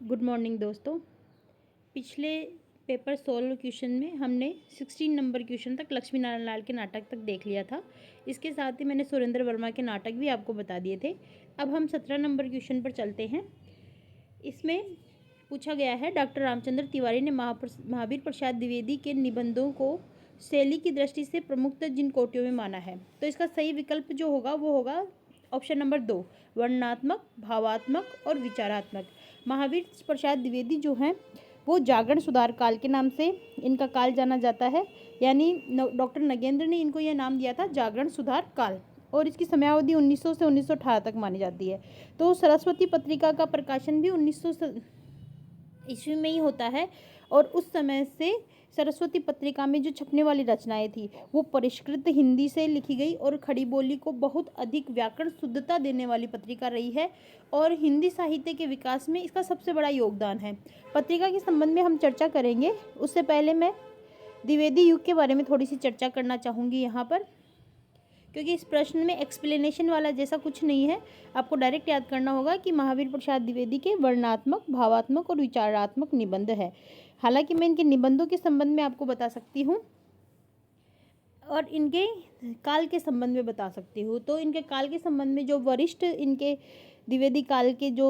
Good morning दोस्तों। पिछले paper solve question में हमने 16 नंबर क्वेश्चन तक लक्ष्मी नारायण लाल के नाटक तक देख लिया था। इसके साथ ही मैंने सुरेंद्र वर्मा के नाटक भी आपको बता दिए थे। अब हम 17 नंबर क्वेश्चन पर चलते हैं। इसमें पूछा गया है, डॉक्टर रामचंद्र तिवारी ने महावीर प्रसाद द्विवेदी के निबंधों को शैली की दृष्टि से प्रमुखतः जिन कोटियों में माना है। तो इसका सही विकल्प जो होगा वो होगा ऑप्शन नंबर 2, वर्णनात्मक, भावात्मक और विचारात्मक। महावीर प्रसाद द्विवेदी जो हैं वो जागरण सुधार काल के नाम से इनका काल जाना जाता है, यानी डॉक्टर नगेंद्र ने इनको यह नाम दिया था जागरण सुधार काल, और इसकी समयावधि 1900 से 1918 तक मानी जाती है। तो सरस्वती पत्रिका का प्रकाशन भी 1900 ईस्वी में ही होता है, और उस समय से सरस्वती पत्रिका में जो छपने वाली रचनाएं थी वो परिष्कृत हिंदी से लिखी गई और खड़ी बोली को बहुत अधिक व्याकरण शुद्धता देने वाली पत्रिका रही है, और हिंदी साहित्य के विकास में इसका सबसे बड़ा योगदान है। पत्रिका के संबंध में हम चर्चा करेंगे, उससे पहले मैं द्विवेदी युग के बारे में थोड़ी सी चर्चा करना चाहूँगी यहाँ पर, क्योंकि इस प्रश्न में एक्सप्लेनेशन वाला जैसा कुछ नहीं है। आपको डायरेक्ट याद करना होगा कि महावीर प्रसाद द्विवेदी के वर्णनात्मक, भावात्मक और विचारात्मक निबंध है। हालांकि मैं इनके निबंधों के संबंध में आपको बता सकती हूँ और इनके काल के संबंध में बता सकती हूँ। तो इनके काल के संबंध में जो वरिष्ठ इनके द्विवेदी काल के जो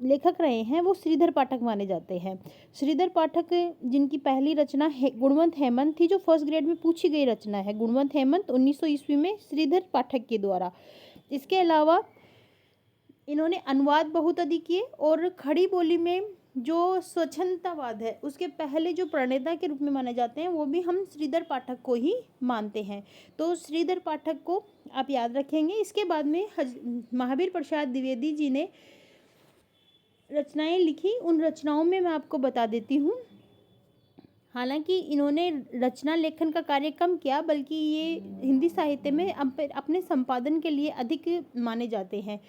लेखक रहे हैं वो श्रीधर पाठक माने जाते हैं। श्रीधर पाठक जिनकी पहली रचना गुणवंत हेमंत थी, जो फर्स्ट ग्रेड में पूछी गई रचना है। गुणवंत हेमंत 1900 ईस्वी में श्रीधर पाठक के द्वारा। इसके अलावा इन्होंने अनुवाद बहुत अधिक किए, और खड़ी बोली में जो स्वच्छंदतावाद है उसके पहले जो प्रणेता के रूप में माने जाते हैं वो भी हम श्रीधर पाठक को ही मानते हैं। तो श्रीधर पाठक को आप याद रखेंगे। इसके बाद में महावीर प्रसाद द्विवेदी जी ने रचनाएं लिखी। उन रचनाओं में मैं आपको बता देती हूँ। हालांकि इन्होंने रचना लेखन का कार्य कम किया, बल्कि ये हिंदी साहित्य में अपने संपादन के लिए अधिक माने जाते हैं।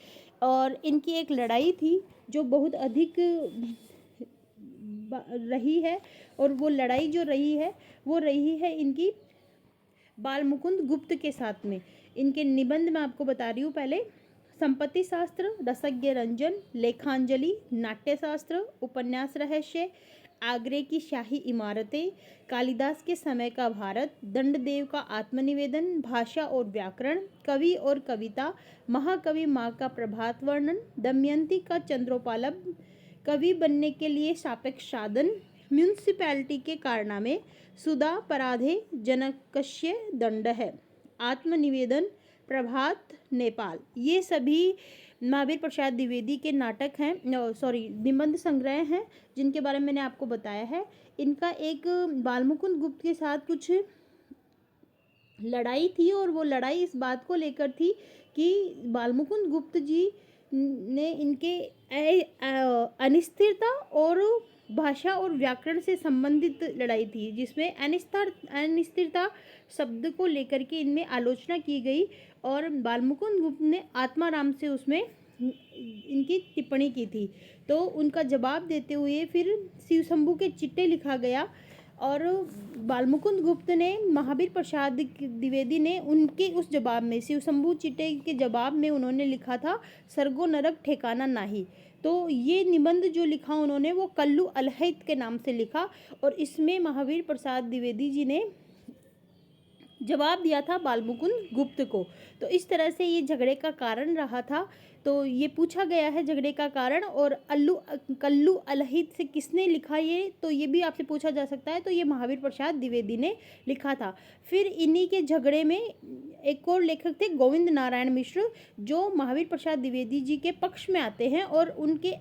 और इनकी एक लड़ाई थी जो बहुत अधिक रही है, और वो लड़ाई जो रही है वो रही है इनकी बालमुकुंद गुप्त के साथ में। इनके निबंध मैं आपको बता रही हूँ। पहले संपत्ति शास्त्र, रसज्ञ रंजन, लेखांजलि, नाट्यशास्त्र, उपन्यास रहस्य, आगरे की शाही इमारतें, कालिदास के समय का भारत, दंडदेव का आत्मनिवेदन, भाषा और व्याकरण, कवि और कविता, महाकवि माँ का प्रभात वर्णन, दमयंती का चंद्रोपालब, कवि बनने के लिए सापेक्ष साधन, म्यूनिसिपैलिटी के कारनामे, सुधा पराधे जनकस्य दंड है, आत्मनिवेदन, प्रभात नेपाल। ये सभी महावीर प्रसाद द्विवेदी के नाटक हैं, निबंध संग्रह हैं, जिनके बारे में मैंने आपको बताया है। इनका एक बालमुकुंद गुप्त के साथ कुछ लड़ाई थी, और वो लड़ाई इस बात को लेकर थी कि बालमुकुंद गुप्त जी ने इनके अनिश्चितता और भाषा और व्याकरण से संबंधित लड़ाई थी, जिसमें अनिश्चितता शब्द को लेकर के इनमें आलोचना की गई, और बालमुकुंद गुप्त ने आत्माराम से उसमें इनकी टिप्पणी की थी। तो उनका जवाब देते हुए फिर शिवशंभू के चिट्टे लिखा गया, और बालमुकुंद गुप्त ने महावीर प्रसाद द्विवेदी ने उनके उस जवाब में, शिवशंभू चिट्टे के जवाब में उन्होंने लिखा था सरगो नरक ठिकाना नाही। तो ये निबंध जो लिखा उन्होंने वो कल्लू अलहित के नाम से लिखा, और इसमें महावीर प्रसाद द्विवेदी जी ने जवाब दिया था बालमुकुंद गुप्त को। तो इस तरह से ये झगड़े का कारण रहा था। तो ये पूछा गया है झगड़े का कारण, और कल्लू अलहित से किसने लिखा ये, तो ये भी आपसे पूछा जा सकता है। तो ये महावीर प्रसाद द्विवेदी ने लिखा था। फिर इन्हीं के झगड़े में एक और लेखक थे गोविंद नारायण मिश्र, जो महावीर प्रसाद द्विवेदी जी के पक्ष में आते हैं, और उनके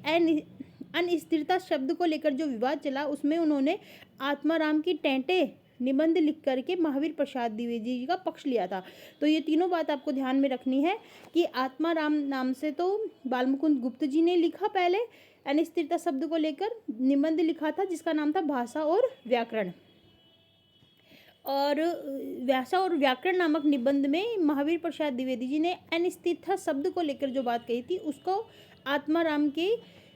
अनिश्चितता शब्द को लेकर जो विवाद चला उसमें उन्होंने आत्माराम की टेंटे निबंध लिख करके महावीर प्रसाद द्विवेदी जी का पक्ष लिया था। तो ये तीनों बात आपको ध्यान में रखनी है कि आत्माराम नाम से तो बालमुकुंद गुप्त जी ने लिखा, पहले अनिश्चितता शब्द को लेकर निबंध लिखा था जिसका नाम था भाषा और व्याकरण। और भाषा और व्याकरण नामक निबंध में महावीर प्रसाद द्विवेदी जी ने अनिश्चितता शब्द को लेकर जो बात कही थी उसको आत्माराम के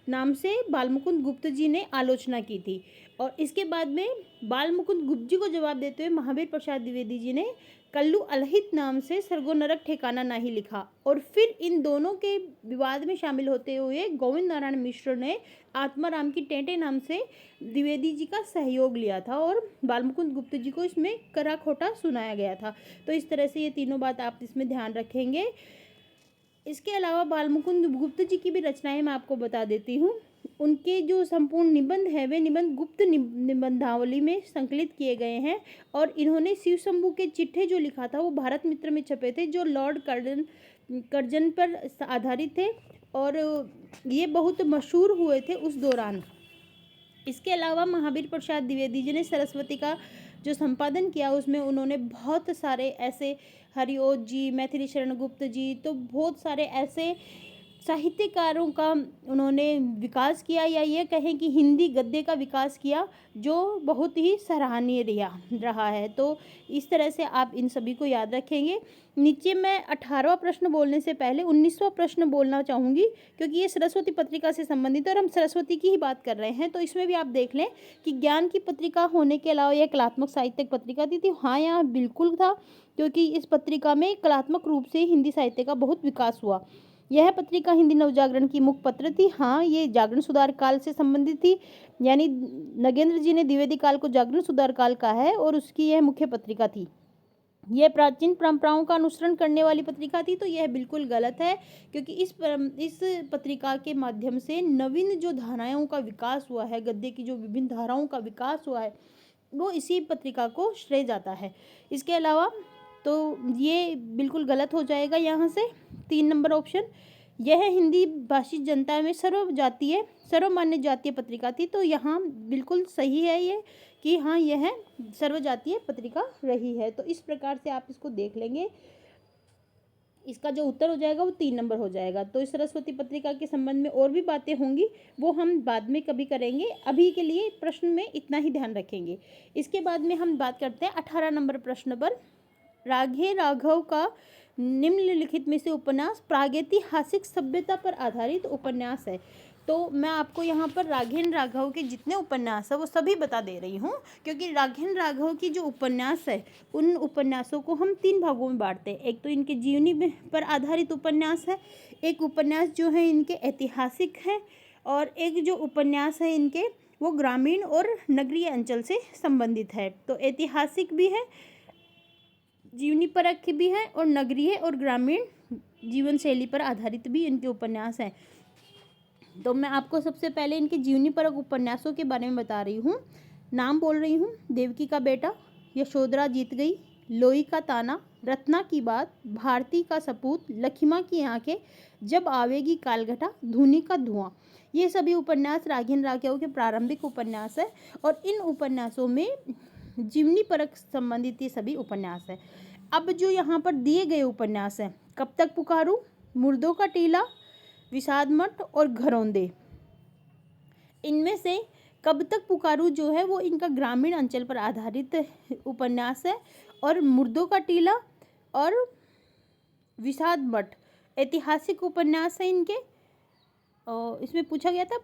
नाम से बालमुकुंद गुप्त जी ने आलोचना की थी। और इसके बाद में बालमुकुंद गुप्त जी को जवाब देते हुए महावीर प्रसाद द्विवेदी जी ने कल्लू अलहित नाम से सरगो नरक ठिकाना नहीं लिखा। और फिर इन दोनों के विवाद में शामिल होते हुए गोविंद नारायण मिश्र ने आत्माराम की टेंटे नाम से द्विवेदी जी का सहयोग लिया था और बालमुकुंद गुप्त जी को इसमें करा खोटा सुनाया गया था। तो इस तरह से ये तीनों बात आप इसमें ध्यान रखेंगे। इसके अलावा बालमुकुंद गुप्त जी की भी रचनाएं मैं आपको बता देती हूँ। उनके जो संपूर्ण निबंध है वे निबंध गुप्त निबंधावली में संकलित किए गए हैं और इन्होंने शिव शंभू के चिट्ठे जो लिखा था वो भारत मित्र में छपे थे, जो लॉर्ड कर्जन पर आधारित थे और ये बहुत मशहूर हुए थे उस दौरान। इसके अलावा महावीर प्रसाद द्विवेदी जी ने सरस्वती का जो संपादन किया उसमें उन्होंने बहुत सारे ऐसे, हरिओत जी, मैथिली शरण गुप्त जी, तो बहुत सारे ऐसे साहित्यकारों का उन्होंने विकास किया, या ये कहें कि हिंदी गद्य का विकास किया, जो बहुत ही सराहनीय रहा है। तो इस तरह से आप इन सभी को याद रखेंगे। नीचे मैं 18वां प्रश्न बोलने से पहले 19वां प्रश्न बोलना चाहूँगी, क्योंकि ये सरस्वती पत्रिका से संबंधित है और हम सरस्वती की ही बात कर रहे हैं। तो इसमें भी आप देख लें कि ज्ञान की पत्रिका होने के अलावा यह कलात्मक साहित्यिक पत्रिका थी। हाँ, यहाँ बिल्कुल था, क्योंकि इस पत्रिका में कलात्मक रूप से हिंदी साहित्य का बहुत विकास हुआ। यह पत्रिका हिंदी नवजागरण की मुख्य पत्र थी। हाँ, ये जागरण सुधार काल से संबंधित थी, यानी नगेंद्र जी ने द्विवेदी काल को जागरण सुधार काल कहा है और उसकी यह मुख्य पत्रिका थी। यह प्राचीन परंपराओं का अनुसरण करने वाली पत्रिका थी। तो यह बिल्कुल गलत है, क्योंकि इस पत्रिका के माध्यम से नवीन जो धाराओं का विकास हुआ है, गद्य की जो विभिन्न धाराओं का विकास हुआ है, वो इसी पत्रिका को श्रेय जाता है। इसके अलावा तो ये बिल्कुल गलत हो जाएगा यहाँ से 3 नंबर ऑप्शन। यह हिंदी भाषी जनता में सर्वमान्य जातीय पत्रिका थी। तो यहाँ बिल्कुल सही है ये कि हाँ, यह सर्वजातीय पत्रिका रही है। तो इस प्रकार से आप इसको देख लेंगे। इसका जो उत्तर हो जाएगा वो 3 नंबर हो जाएगा। तो इस सरस्वती पत्रिका के संबंध में और भी बातें होंगी, वो हम बाद में कभी करेंगे। अभी के लिए प्रश्न में इतना ही ध्यान रखेंगे। इसके बाद में हम बात करते हैं 18 नंबर प्रश्न पर। राघे राघव का निम्नलिखित में से उपन्यास प्रागैतिहासिक सभ्यता पर आधारित उपन्यास है। तो मैं आपको यहाँ पर राघेन राघव के जितने उपन्यास है वो सभी बता दे रही हूँ, क्योंकि राघेन राघव की जो उपन्यास है उन उपन्यासों को हम 3 भागों में बांटते हैं। एक तो इनके जीवनी पर आधारित उपन्यास है, एक उपन्यास जो है इनके ऐतिहासिक है, और एक जो उपन्यास है इनके वो ग्रामीण और नगरीय अंचल से संबंधित है। तो ऐतिहासिक भी है, जीवनी परक भी है, और नगरीय और ग्रामीण जीवन शैली पर आधारित भी इनके उपन्यास हैं। तो मैं आपको सबसे पहले इनके जीवनी परक उपन्यासों के बारे में बता रही हूँ। नाम बोल रही हूँ: देवकी का बेटा, यशोधरा जीत गई, लोई का ताना, रत्ना की बात, भारती का सपूत, लखिमा की आंखें, जब आवेगी कालघटा, धूनी का धुआं। ये सभी उपन्यास राघेन राघव के प्रारंभिक उपन्यास है और इन उपन्यासों में जीवनी परक संबंधित ये सभी उपन्यास है। अब जो यहाँ पर दिए गए उपन्यास हैं: कब तक पुकारूं, मुर्दों का टीला, विषाद मठ और घरौंदे। इनमें से कब तक पुकारूं जो है वो इनका ग्रामीण अंचल पर आधारित उपन्यास है, और मुर्दों का टीला और विषाद मठ ऐतिहासिक उपन्यास है इनके। इसमें पूछा गया था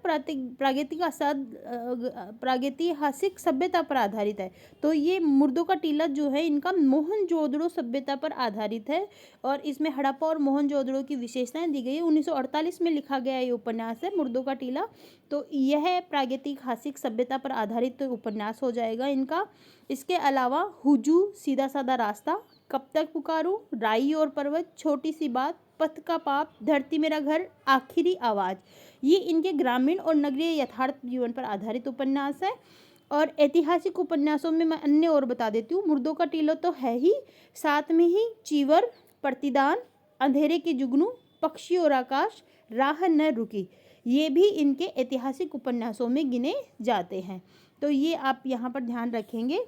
प्रागैतिहासिक सभ्यता पर आधारित है। तो ये मुर्दों का टीला जो है इनका मोहनजोदड़ो सभ्यता पर आधारित है, और इसमें हड़प्पा और मोहनजोदड़ो की विशेषताएं दी गई है। 1948 में लिखा गया ये उपन्यास है मुर्दों का टीला। तो यह प्रागैतिहासिक सभ्यता पर आधारित उपन्यास हो जाएगा इनका। इसके अलावा हुजू, सीधा साधा रास्ता, कब तक पुकारूं, राई और पर्वत, छोटी सी बात, पथ का पाप, धरती मेरा घर, आखिरी आवाज, ये इनके ग्रामीण और नगरीय यथार्थ जीवन पर आधारित उपन्यास है। और ऐतिहासिक उपन्यासों में मैं अन्य और बता देती हूँ। मुर्दों का टीला तो है ही, साथ में ही चीवर, प्रतिदान, अंधेरे के जुगनू, पक्षी और आकाश, राह न रुकी, ये भी इनके ऐतिहासिक उपन्यासों में गिने जाते हैं। तो ये आप यहाँ पर ध्यान रखेंगे।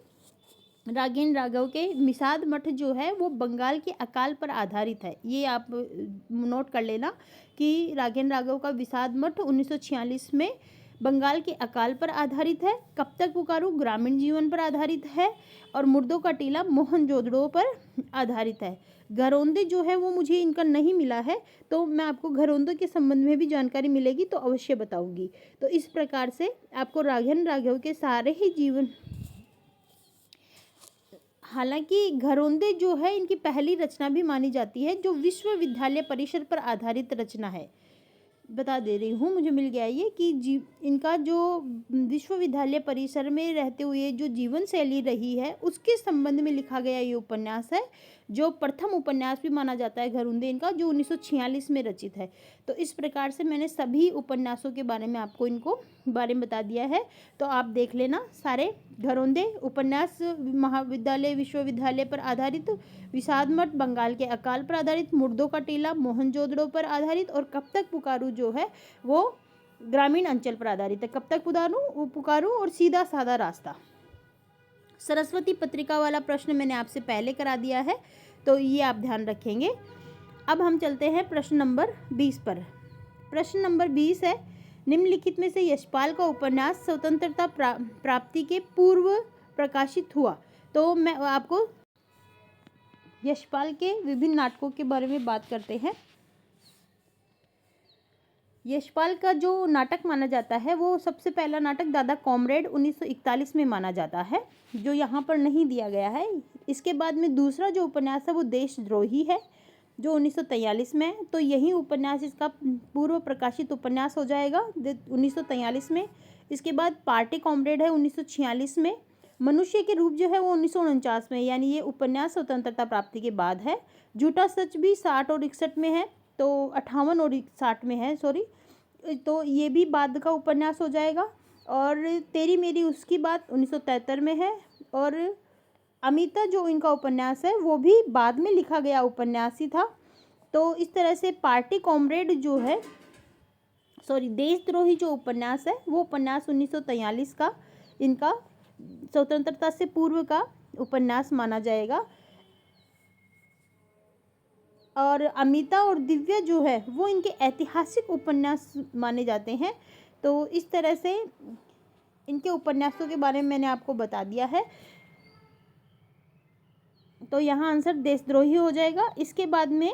राघेन राघव के विषाद मठ जो है वो बंगाल के अकाल पर आधारित है। ये आप नोट कर लेना कि राघेन राघव का विषाद मठ 1946 में बंगाल के अकाल पर आधारित है। कब तक पुकारूं ग्रामीण जीवन पर आधारित है, और मुर्दों का टीला मोहनजोदड़ो पर आधारित है। घरौंदे जो है वो मुझे इनका नहीं मिला है, तो मैं आपको घरौंदे के संबंध में भी जानकारी मिलेगी तो अवश्य बताऊंगी। तो इस प्रकार से आपको राघेन राघव के सारे ही जीवन हालांकि घरोंदे जो है इनकी पहली रचना भी मानी जाती है, जो विश्वविद्यालय परिसर पर आधारित रचना है। बता दे रही हूँ, मुझे मिल गया ये कि इनका जो विश्वविद्यालय परिसर में रहते हुए जो जीवन शैली रही है उसके संबंध में लिखा गया ये उपन्यास है, जो प्रथम उपन्यास भी माना जाता है घरोंदे इनका, जो 1946 में रचित है। तो इस प्रकार से मैंने सभी उपन्यासों के बारे में आपको इनको बारे में बता दिया है, तो आप देख लेना सारे। घरोंदे उपन्यास महाविद्यालय विश्वविद्यालय पर आधारित, विषाद मठ बंगाल के अकाल पर आधारित, मुर्दों का टीला मोहनजोदड़ो पर आधारित, और कब तक पुकारू जो है वो ग्रामीण अंचल पर आधारित है। कब तक पुकारू और सीधा साधा रास्ता। सरस्वती पत्रिका वाला प्रश्न मैंने आपसे पहले करा दिया है, तो ये आप ध्यान रखेंगे। अब हम चलते हैं प्रश्न नंबर 20 पर। प्रश्न नंबर 20 है, निम्नलिखित में से यशपाल का उपन्यास स्वतंत्रता प्राप्ति के पूर्व प्रकाशित हुआ। तो मैं आपको यशपाल के विभिन्न नाटकों के बारे में बात करते हैं। यशपाल का जो नाटक माना जाता है वो सबसे पहला नाटक दादा कॉमरेड 1941 में माना जाता है, जो यहाँ पर नहीं दिया गया है। इसके बाद में दूसरा जो उपन्यास है वो देशद्रोही है, जो 1943 में है। तो यही उपन्यास इसका पूर्व प्रकाशित उपन्यास हो जाएगा 1943 में। इसके बाद पार्टी कॉमरेड है 1946 में। मनुष्य के रूप जो है वो 1949 में, यानी ये उपन्यास स्वतंत्रता प्राप्ति के बाद है। झूठा सच भी 60 और 61 में है, तो 58 और 60 में है, सॉरी, तो ये भी बाद का उपन्यास हो जाएगा। और तेरी मेरी उसकी बात 1973 में है। और अमिता जो इनका उपन्यास है वो भी बाद में लिखा गया उपन्यास ही था। तो इस तरह से पार्टी कॉमरेड जो है, सॉरी, देशद्रोही जो उपन्यास है वो उपन्यास 1943 का इनका स्वतंत्रता से पूर्व का उपन्यास माना जाएगा। और अमिता और दिव्या जो है वो इनके ऐतिहासिक उपन्यास माने जाते हैं। तो इस तरह से इनके उपन्यासों के बारे में मैंने आपको बता दिया है। तो यहाँ आंसर देशद्रोही हो जाएगा। इसके बाद में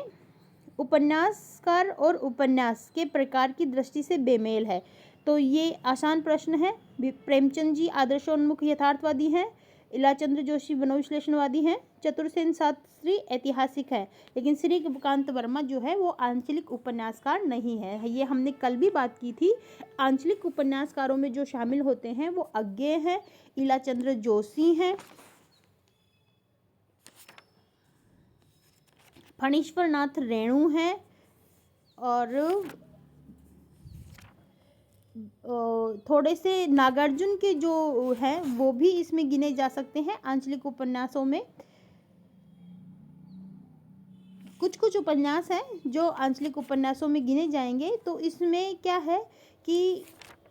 उपन्यासकार और उपन्यास के प्रकार की दृष्टि से बेमेल है, तो ये आसान प्रश्न है। प्रेमचंद जी आदर्शोन्मुख यथार्थवादी हैं, इलाचंद्र जोशी मनोविश्लेषणवादी हैं, चतुरसेन शास्त्री ऐतिहासिक है, लेकिन श्रीकांत वर्मा जो है वो आंचलिक उपन्यासकार नहीं है। ये हमने कल भी बात की थी। आंचलिक उपन्यासकारों में जो शामिल होते हैं वो अज्ञेय हैं, इलाचंद्र जोशी हैं, फणीश्वर नाथ रेणु हैं, और थोड़े से नागार्जुन के जो हैं वो भी इसमें गिने जा सकते हैं आंचलिक उपन्यासों में। कुछ कुछ उपन्यास हैं जो आंचलिक उपन्यासों में गिने जाएंगे। तो इसमें क्या है कि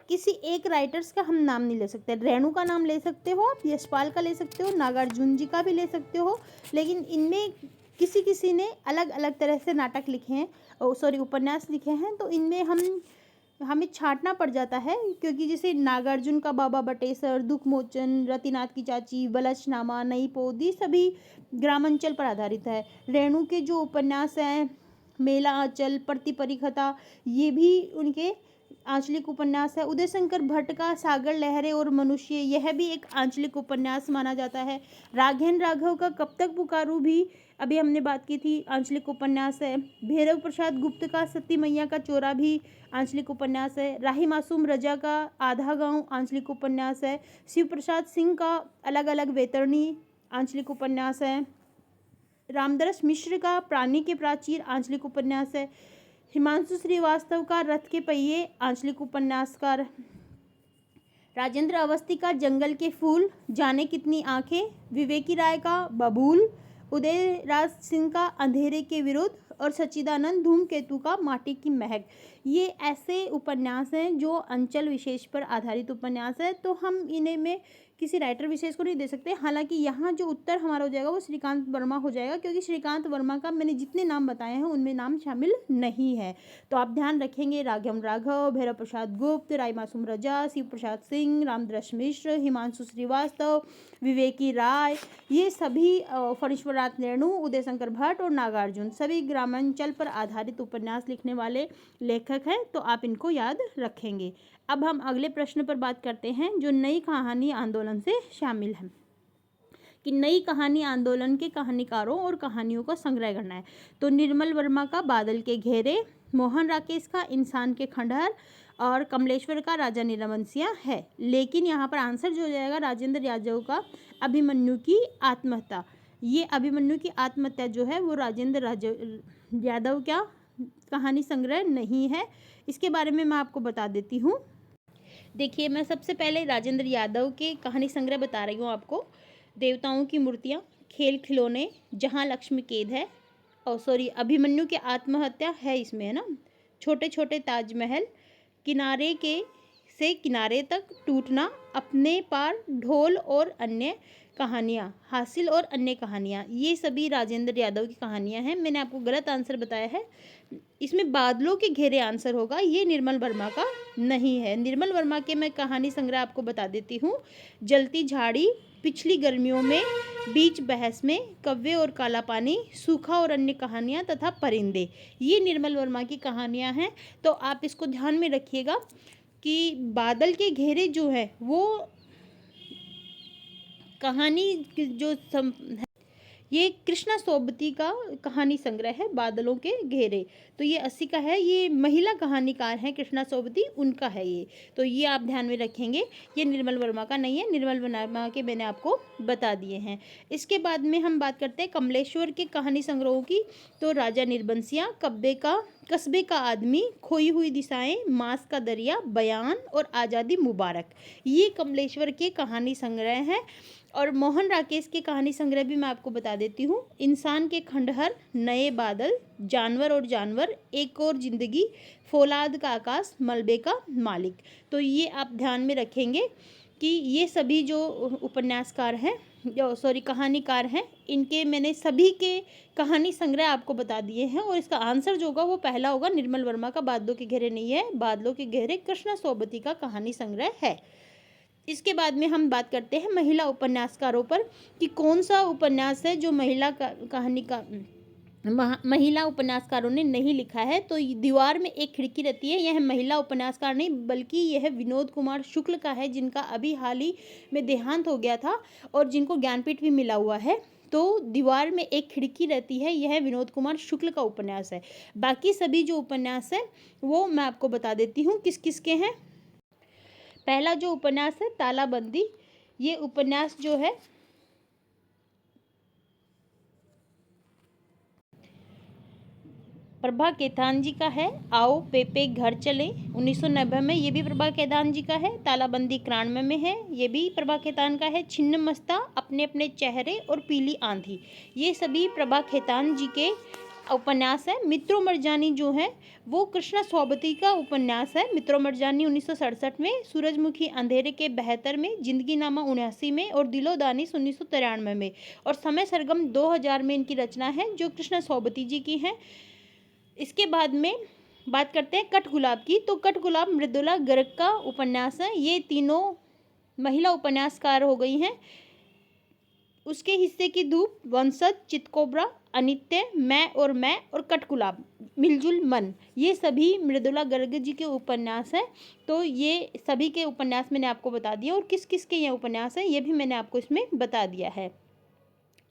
किसी एक राइटर्स का हम नाम नहीं ले सकते। रेणु का नाम ले सकते हो आप, यशपाल का ले सकते हो, नागार्जुन जी का भी ले सकते हो, लेकिन इनमें किसी किसी ने अलग अलग तरह से नाटक लिखे हैं, सॉरी उपन्यास लिखे हैं। तो इनमें हमें छांटना पड़ जाता है, क्योंकि जैसे नागार्जुन का बाबा बटेसर, दुखमोचन, रतिनाथ की चाची, बलचनामा, नई पोदी सभी ग्रामांचल पर आधारित है। रेणु के जो उपन्यास हैं मेला आंचल, प्रति परिखता, ये भी उनके आंचलिक उपन्यास है। उदय शंकर भट्ट का सागर लहरें और मनुष्य, यह भी एक आंचलिक उपन्यास माना जाता है। राघेंद्र राघव का कब तक पुकारू भी अभी हमने बात की थी, आंचलिक उपन्यास है। भैरव प्रसाद गुप्त का सती मैया का चोरा भी आंचलिक उपन्यास है। राही मासूम रजा का आधा गांव आंचलिक उपन्यास है। शिव प्रसाद सिंह का अलग अलग वेतरणी आंचलिक उपन्यास है। रामदरस मिश्र का प्राणी के प्राचीर आंचलिक उपन्यास है। हिमांशु श्रीवास्तव का रथ के पहिए आंचलिक उपन्यासकार। राजेंद्र अवस्थी का जंगल के फूल, जाने कितनी आंखें। विवेकी राय का बबूल। उदय राज सिंह का अंधेरे के विरुद्ध, और सच्चिदानंद धूमकेतु का माटी की महक। ये ऐसे उपन्यास हैं जो अंचल विशेष पर आधारित उपन्यास है। तो हम इन्हें में किसी राइटर विशेष को नहीं दे सकते। हालांकि यहाँ जो उत्तर हमारा हो जाएगा वो श्रीकांत वर्मा हो जाएगा, क्योंकि श्रीकांत वर्मा का मैंने जितने नाम बताए हैं उनमें नाम शामिल नहीं है। तो आप ध्यान रखेंगे, राघव राघव, भैरव प्रसाद गुप्त, राय मासूम रजा, शिव प्रसाद सिंह, रामदरस मिश्र, हिमांशु श्रीवास्तव, विवेकी राय, ये सभी फणीश्वर नाथ रेणु, उदय शंकर भट्ट और नागार्जुन सभी ग्रामांचल पर आधारित उपन्यास लिखने वाले लेखक हैं। तो आप इनको याद रखेंगे। अब हम अगले प्रश्न पर बात करते हैं जो नई कहानी आंदोलन से शामिल है। कि नई कहानी आंदोलन के कहानीकारों और कहानियों का संग्रह करना है। तो निर्मल वर्मा का बादल के घेरे, मोहन राकेश का इंसान के खंडहर और कमलेश्वर का राजा नीलबंसियाँ है। लेकिन यहाँ पर आंसर जो हो जाएगा राजेंद्र यादव का अभिमन्यु की आत्महत्या। ये अभिमन्यु की आत्महत्या जो है वो राजेंद्र यादव का कहानी संग्रह नहीं है। इसके बारे में मैं आपको बता देती हूँ। देखिए, मैं सबसे पहले राजेंद्र यादव के कहानी संग्रह बता रही हूँ आपको। देवताओं की मूर्तियाँ, खेल खिलौने, जहाँ लक्ष्मी कैद है, अभिमन्यु की आत्महत्या है इसमें, है ना। छोटे छोटे ताजमहल, किनारे से किनारे तक टूटना, अपने पार, ढोल और अन्य कहानियाँ, हासिल और अन्य कहानियाँ, ये सभी राजेंद्र यादव की कहानियाँ हैं। मैंने आपको गलत आंसर बताया है, इसमें बादलों के घेरे आंसर होगा, ये निर्मल वर्मा का नहीं है। निर्मल वर्मा के मैं कहानी संग्रह आपको बता देती हूँ। जलती झाड़ी, पिछली गर्मियों में, बीच बहस में, कव्वे और काला पानी, सूखा और अन्य कहानियाँ तथा परिंदे, ये निर्मल वर्मा की कहानियाँ हैं। तो आप इसको ध्यान में रखिएगा कि बादल के घेरे जो है वो कहानी जो ये कृष्णा सोबती का कहानी संग्रह है, बादलों के घेरे। तो ये 80 का है, ये महिला कहानीकार हैं कृष्णा सोबती, उनका है ये। तो ये आप ध्यान में रखेंगे, ये निर्मल वर्मा का नहीं है, निर्मल वर्मा के मैंने आपको बता दिए हैं। इसके बाद में हम बात करते हैं कमलेश्वर के कहानी संग्रहों की। तो राजा निर्बंसियाँ, कस्बे का आदमी, खोई हुई दिशाएं, मांस का दरिया, बयान और आज़ादी मुबारक, ये कमलेश्वर के कहानी संग्रह हैं। और मोहन राकेश के कहानी संग्रह भी मैं आपको बता देती हूँ। इंसान के खंडहर, नए बादल, जानवर और जानवर, एक और जिंदगी, फौलाद का आकाश, मलबे का मालिक। तो ये आप ध्यान में रखेंगे कि ये सभी जो उपन्यासकार हैं, कहानीकार हैं, इनके मैंने सभी के कहानी संग्रह आपको बता दिए हैं। और इसका आंसर जो होगा वो पहला होगा, निर्मल वर्मा का बादलों के घेरे नहीं है, बादलों के घेरे कृष्णा सोबती का कहानी संग्रह है। इसके बाद में हम बात करते हैं महिला उपन्यासकारों पर कि कौन सा उपन्यास है जो महिला उपन्यासकारों ने नहीं लिखा है। तो दीवार में एक खिड़की रहती है, यह महिला उपन्यासकार नहीं बल्कि यह विनोद कुमार शुक्ल का है, जिनका अभी हाल ही में देहांत हो गया था और जिनको ज्ञानपीठ भी मिला हुआ है। तो दीवार में एक खिड़की रहती है, यह विनोद कुमार शुक्ल का उपन्यास है। बाकी सभी जो उपन्यास है वो मैं आपको बता देती हूँ किस किस के हैं। पहला जो उपन्यास है तालाबंदी, ये उपन्यास जो है प्रभा केतान जी का है। आओ पेपे घर चले 1990 में, ये भी प्रभा केतान जी का है। तालाबंदी 91 में है, ये भी प्रभा केतान का है। छिन्न मस्ता, अपने अपने चेहरे और पीली आंधी, ये सभी प्रभा केतान जी के उपन्यास है। मित्रों मरजानी जो है वो कृष्णा सोबती का उपन्यास है। मित्रों मरजानी 1967 में, सूरजमुखी अंधेरे के 72 में, जिंदगी नामा 79 में और दिलो दानिश 1993 में और समय सरगम 2000 में इनकी रचना है जो कृष्णा सोबती जी की हैं। इसके बाद में बात करते हैं कट गुलाब की। तो कट गुलाब मृदुला गर्ग का उपन्यास है। ये तीनों महिला उपन्यासकार हो गई हैं। उसके हिस्से की धूप, वंशज, चितकोबरा, अनित्य, मैं और कटगुलाब, मिलजुल मन, ये सभी मृदुला गर्ग जी के उपन्यास हैं। तो ये सभी के उपन्यास मैंने आपको बता दिया और किस किस के ये उपन्यास हैं ये भी मैंने आपको इसमें बता दिया है।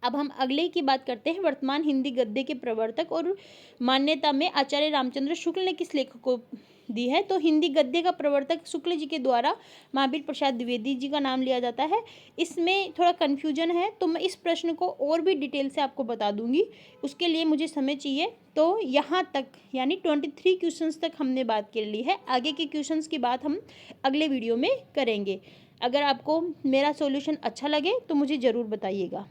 अब हम अगले की बात करते हैं। वर्तमान हिंदी गद्य के प्रवर्तक और मान्यता में आचार्य रामचंद्र शुक्ल ने किस लेखक को दी है। तो हिंदी गद्य का प्रवर्तक शुक्ल जी के द्वारा महावीर प्रसाद द्विवेदी जी का नाम लिया जाता है। इसमें थोड़ा कन्फ्यूजन है तो मैं इस प्रश्न को और भी डिटेल से आपको बता दूंगी, उसके लिए मुझे समय चाहिए। तो यहाँ तक यानी 23 क्वेश्चंस तक हमने बात कर ली है। आगे के क्वेश्चंस की बात हम अगले वीडियो में करेंगे। अगर आपको मेरा सॉल्यूशन अच्छा लगे तो मुझे ज़रूर बताइएगा।